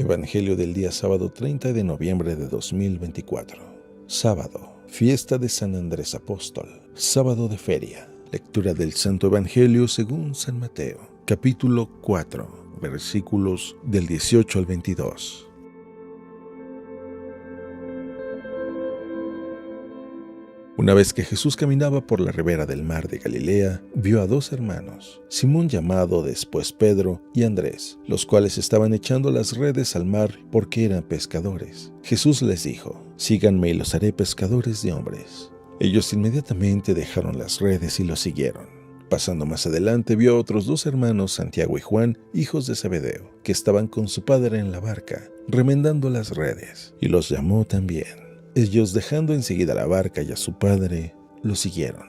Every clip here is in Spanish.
Evangelio del día sábado 30 de noviembre de 2024. Sábado, fiesta de San Andrés Apóstol. Sábado de feria. Lectura del Santo Evangelio según San Mateo, capítulo 4, versículos del 18 al 22. Una vez que Jesús caminaba por la ribera del mar de Galilea, vio a dos hermanos, Simón llamado después Pedro y Andrés, los cuales estaban echando las redes al mar porque eran pescadores. Jesús les dijo: «Síganme y los haré pescadores de hombres». Ellos inmediatamente dejaron las redes y los siguieron. Pasando más adelante vio a otros dos hermanos, Santiago y Juan, hijos de Zebedeo, que estaban con su padre en la barca, remendando las redes, y los llamó también. Ellos, dejando enseguida la barca y a su padre, lo siguieron.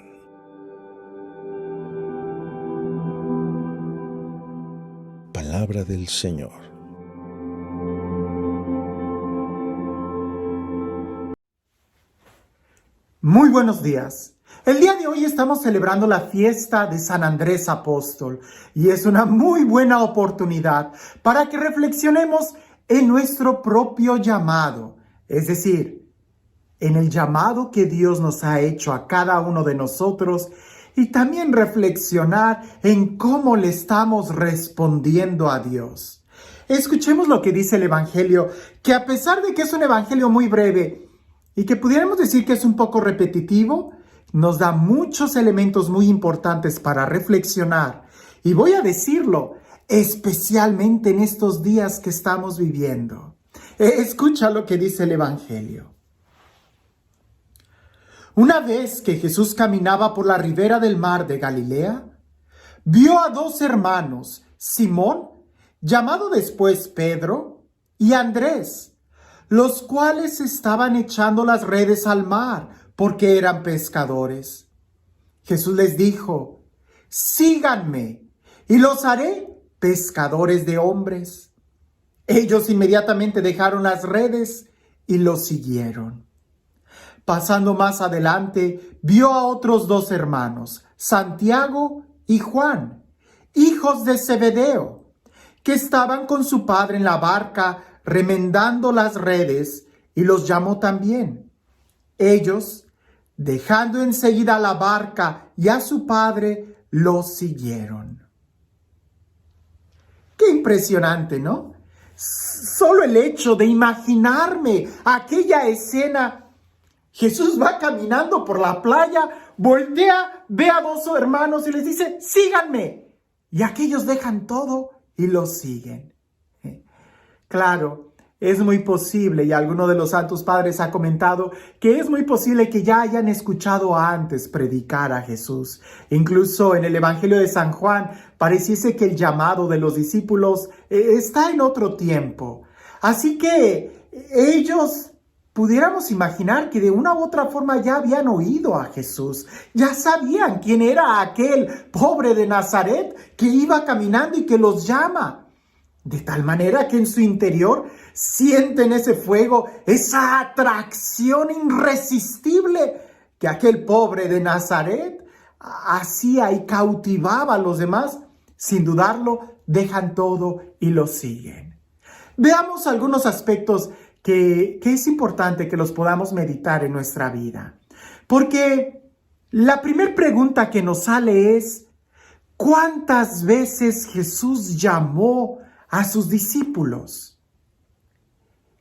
Palabra del Señor. Muy buenos días. El día de hoy estamos celebrando la fiesta de San Andrés Apóstol y es una muy buena oportunidad para que reflexionemos en nuestro propio llamado, es decir, en el llamado que Dios nos ha hecho a cada uno de nosotros y también reflexionar en cómo le estamos respondiendo a Dios. Escuchemos lo que dice el Evangelio, que a pesar de que es un Evangelio muy breve y que pudiéramos decir que es un poco repetitivo, nos da muchos elementos muy importantes para reflexionar. Y voy a decirlo, especialmente en estos días que estamos viviendo. Escucha lo que dice el Evangelio. Una vez que Jesús caminaba por la ribera del mar de Galilea, vio a dos hermanos, Simón, llamado después Pedro, y Andrés, los cuales estaban echando las redes al mar porque eran pescadores. Jesús les dijo: «Síganme, y los haré pescadores de hombres». Ellos inmediatamente dejaron las redes y los siguieron. Pasando más adelante, vio a otros dos hermanos, Santiago y Juan, hijos de Zebedeo, que estaban con su padre en la barca remendando las redes, y los llamó también. Ellos, dejando enseguida la barca y a su padre, los siguieron. Qué impresionante, ¿no? Solo el hecho de imaginarme aquella escena. Jesús va caminando por la playa, voltea, ve a dos hermanos y les dice: «Síganme». Y aquellos dejan todo y los siguen. Claro, es muy posible, y alguno de los santos padres ha comentado que es muy posible que ya hayan escuchado antes predicar a Jesús. Incluso en el Evangelio de San Juan pareciese que el llamado de los discípulos está en otro tiempo. Así que ellos pudiéramos imaginar que de una u otra forma ya habían oído a Jesús, ya sabían quién era aquel pobre de Nazaret que iba caminando y que los llama. De tal manera que en su interior sienten ese fuego, esa atracción irresistible que aquel pobre de Nazaret hacía y cautivaba a los demás. Sin dudarlo, dejan todo y lo siguen. Veamos algunos aspectos que es importante que los podamos meditar en nuestra vida. Porque la primera pregunta que nos sale es: ¿cuántas veces Jesús llamó a sus discípulos?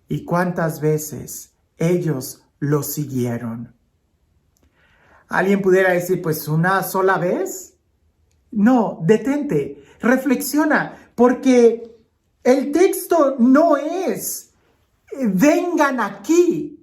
¿Y cuántas veces ellos lo siguieron? Alguien pudiera decir: pues ¿una sola vez? No, detente, reflexiona, porque el texto no es «vengan aquí»,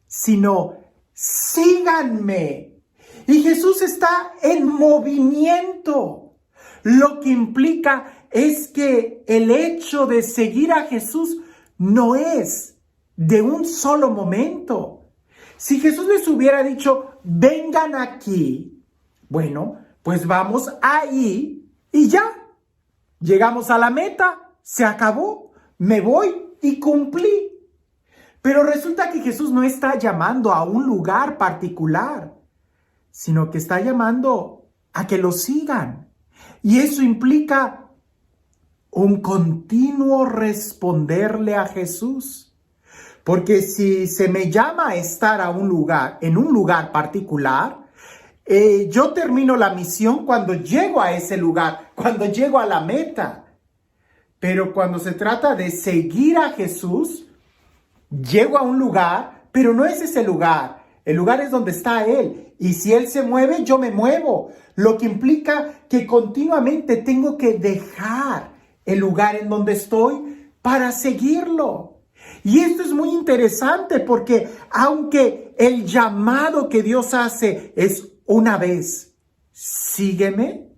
sino «síganme». Y Jesús está en movimiento, lo que implica es que el hecho de seguir a Jesús no es de un solo momento. Si Jesús les hubiera dicho «vengan aquí», bueno, pues vamos ahí y ya. Llegamos a la meta, se acabó, me voy y cumplí. Pero resulta que Jesús no está llamando a un lugar particular, sino que está llamando a que lo sigan. Y eso implica un continuo responderle a Jesús. Porque si se me llama a estar en un lugar particular, yo termino la misión cuando llego a ese lugar, cuando llego a la meta. Pero cuando se trata de seguir a Jesús, llego a un lugar, pero no es ese lugar. El lugar es donde está Él. Y si Él se mueve, yo me muevo. Lo que implica que continuamente tengo que dejar el lugar en donde estoy para seguirlo. Y esto es muy interesante porque aunque el llamado que Dios hace es una vez, sígueme,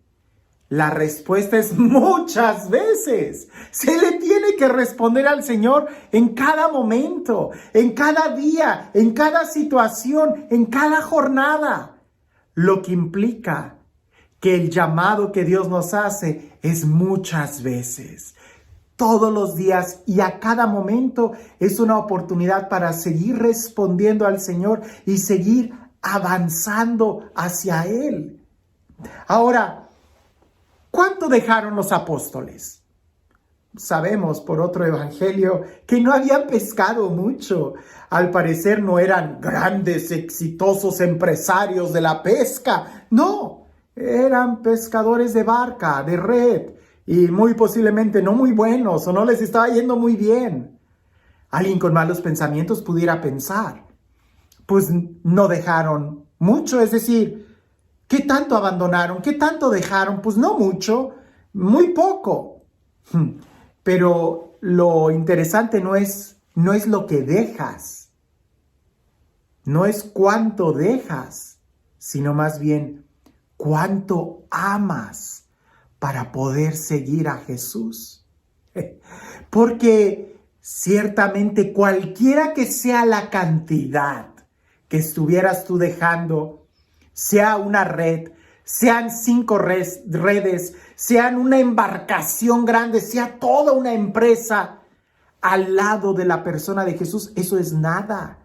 la respuesta es muchas veces. Se le tiene que responder al Señor en cada momento, en cada día, en cada situación, en cada jornada. Lo que implica que el llamado que Dios nos hace es muchas veces. Todos los días y a cada momento es una oportunidad para seguir respondiendo al Señor y seguir avanzando hacia Él. Ahora, ¿cuánto dejaron los apóstoles? Sabemos por otro evangelio que no habían pescado mucho. Al parecer no eran grandes, exitosos empresarios de la pesca. No, eran pescadores de barca, de red. Y muy posiblemente no muy buenos o no les estaba yendo muy bien. Alguien con malos pensamientos pudiera pensar, pues no dejaron mucho, es decir, ¿qué tanto abandonaron? ¿Qué tanto dejaron? Pues no mucho, muy poco. Pero lo interesante no es lo que dejas, no es cuánto dejas, sino más bien cuánto amas para poder seguir a Jesús. Porque ciertamente cualquiera que sea la cantidad que estuvieras tú dejando, sea una red, sean 5 redes, sean una embarcación grande, sea toda una empresa, al lado de la persona de Jesús, eso es nada.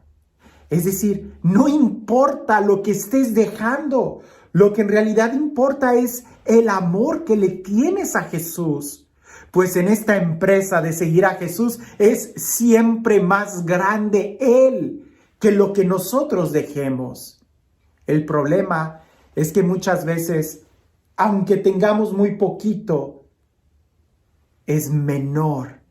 Es decir, no importa lo que estés dejando, lo que en realidad importa es el amor que le tienes a Jesús. Pues en esta empresa de seguir a Jesús es siempre más grande Él que lo que nosotros dejemos. El problema es que muchas veces, aunque tengamos muy poquito, es menor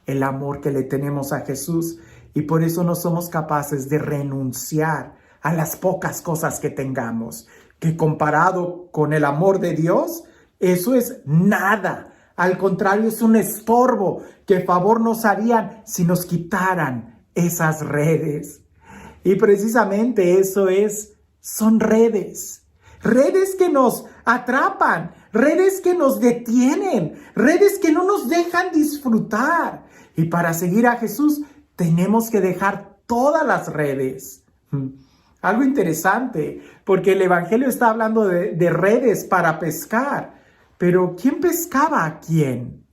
el amor que le tenemos a Jesús y por eso no somos capaces de renunciar a las pocas cosas que tengamos, que comparado con el amor de Dios, eso es nada. Al contrario, es un estorbo. ¿Qué favor nos harían si nos quitaran esas redes? Y precisamente son redes. Redes que nos atrapan, redes que nos detienen, redes que no nos dejan disfrutar. Y para seguir a Jesús tenemos que dejar todas las redes. Algo interesante, porque el Evangelio está hablando de redes para pescar. Pero ¿quién pescaba a quién?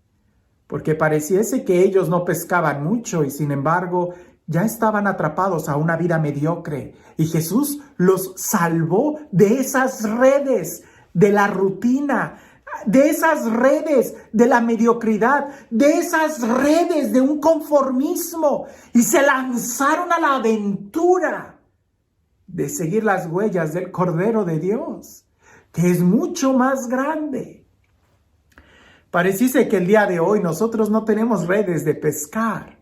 Porque pareciese que ellos no pescaban mucho y sin embargo ya estaban atrapados a una vida mediocre. Y Jesús los salvó de esas redes, de la rutina, de esas redes de la mediocridad, de esas redes de un conformismo. Y se lanzaron a la aventura de seguir las huellas del Cordero de Dios, que es mucho más grande. Pareciese que el día de hoy nosotros no tenemos redes de pescar.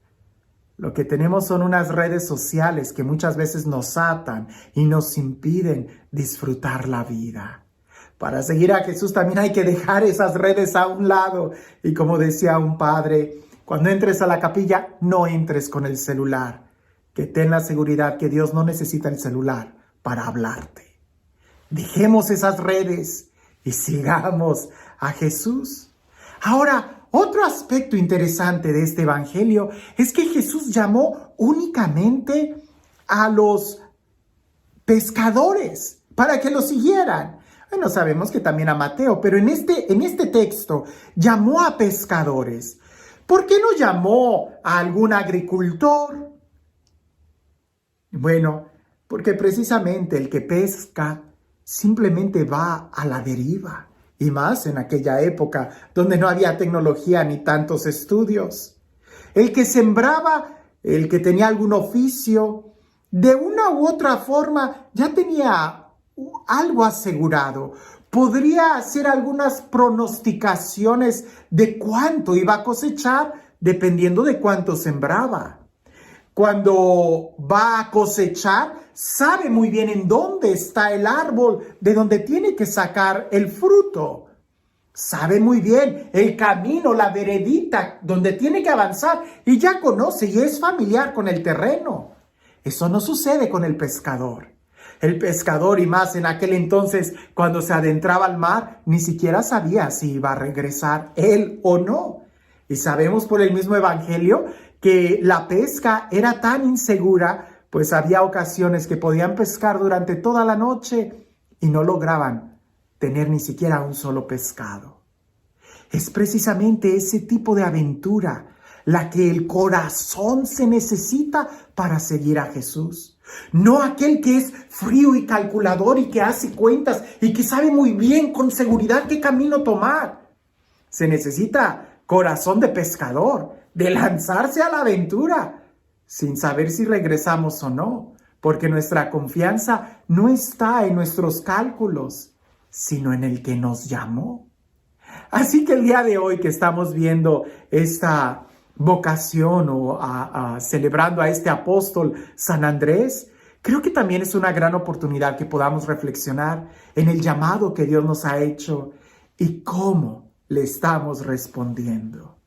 Lo que tenemos son unas redes sociales que muchas veces nos atan y nos impiden disfrutar la vida. Para seguir a Jesús también hay que dejar esas redes a un lado. Y como decía un padre, cuando entres a la capilla, no entres con el celular. Que ten la seguridad que Dios no necesita el celular para hablarte. Dejemos esas redes y sigamos a Jesús. Ahora, otro aspecto interesante de este evangelio es que Jesús llamó únicamente a los pescadores para que lo siguieran. Bueno, sabemos que también a Mateo, pero en este texto llamó a pescadores. ¿Por qué no llamó a algún agricultor? Bueno, porque precisamente el que pesca simplemente va a la deriva y más en aquella época donde no había tecnología ni tantos estudios. El que sembraba, el que tenía algún oficio, de una u otra forma ya tenía algo asegurado. Podría hacer algunas pronosticaciones de cuánto iba a cosechar dependiendo de cuánto sembraba. Cuando va a cosechar, sabe muy bien en dónde está el árbol de donde tiene que sacar el fruto. Sabe muy bien el camino, la veredita donde tiene que avanzar y ya conoce y es familiar con el terreno. Eso no sucede con el pescador. El pescador, y más en aquel entonces cuando se adentraba al mar, ni siquiera sabía si iba a regresar él o no. Y sabemos por el mismo evangelio que la pesca era tan insegura, pues había ocasiones que podían pescar durante toda la noche y no lograban tener ni siquiera un solo pescado. Es precisamente ese tipo de aventura la que el corazón se necesita para seguir a Jesús. No aquel que es frío y calculador y que hace cuentas y que sabe muy bien con seguridad qué camino tomar. Se necesita corazón de pescador, de lanzarse a la aventura, sin saber si regresamos o no, porque nuestra confianza no está en nuestros cálculos, sino en el que nos llamó. Así que el día de hoy que estamos viendo esta vocación o celebrando a este apóstol San Andrés, creo que también es una gran oportunidad que podamos reflexionar en el llamado que Dios nos ha hecho y cómo le estamos respondiendo.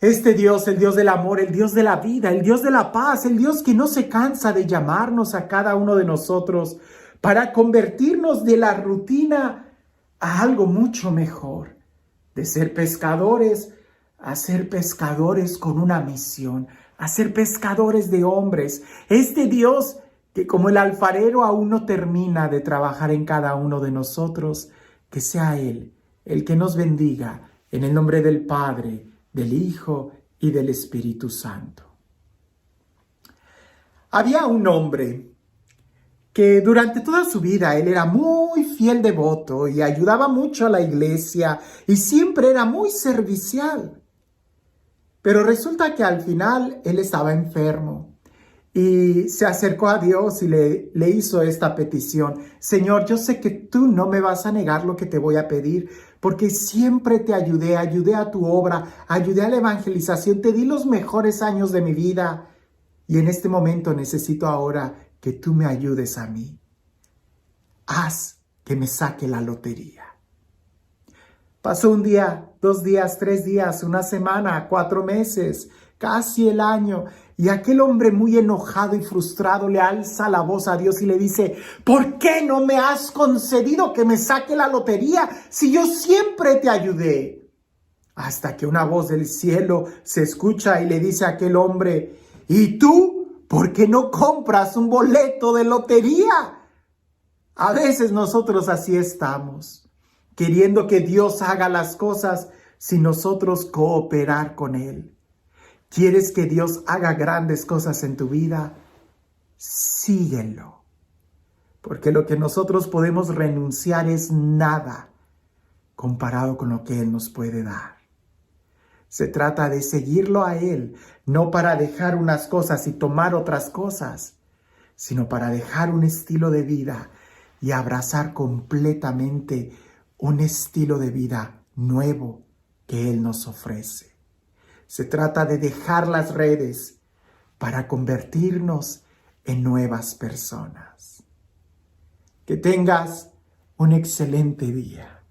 Este Dios, el Dios del amor, el Dios de la vida, el Dios de la paz, el Dios que no se cansa de llamarnos a cada uno de nosotros para convertirnos de la rutina a algo mucho mejor, de ser pescadores a ser pescadores con una misión, a ser pescadores de hombres. Este Dios que como el alfarero aún no termina de trabajar en cada uno de nosotros, que sea Él el que nos bendiga en el nombre del Padre, del Hijo y del Espíritu Santo. Había un hombre que durante toda su vida él era muy fiel devoto y ayudaba mucho a la iglesia y siempre era muy servicial. Pero resulta que al final él estaba enfermo y se acercó a Dios y le hizo esta petición. Señor, yo sé que tú no me vas a negar lo que te voy a pedir, porque siempre te ayudé a tu obra, ayudé a la evangelización, te di los mejores años de mi vida y en este momento necesito ahora que tú me ayudes a mí. Haz que me saque la lotería. Pasó un día, 2 días, 3 días, una semana, 4 meses, casi el año, y aquel hombre muy enojado y frustrado le alza la voz a Dios y le dice: ¿por qué no me has concedido que me saque la lotería si yo siempre te ayudé? Hasta que una voz del cielo se escucha y le dice a aquel hombre: ¿y tú por qué no compras un boleto de lotería? A veces nosotros así estamos, queriendo que Dios haga las cosas sin nosotros cooperar con Él. ¿Quieres que Dios haga grandes cosas en tu vida? Síguelo. Porque lo que nosotros podemos renunciar es nada comparado con lo que Él nos puede dar. Se trata de seguirlo a Él, no para dejar unas cosas y tomar otras cosas, sino para dejar un estilo de vida y abrazar completamente un estilo de vida nuevo que Él nos ofrece. Se trata de dejar las redes para convertirnos en nuevas personas. Que tengas un excelente día.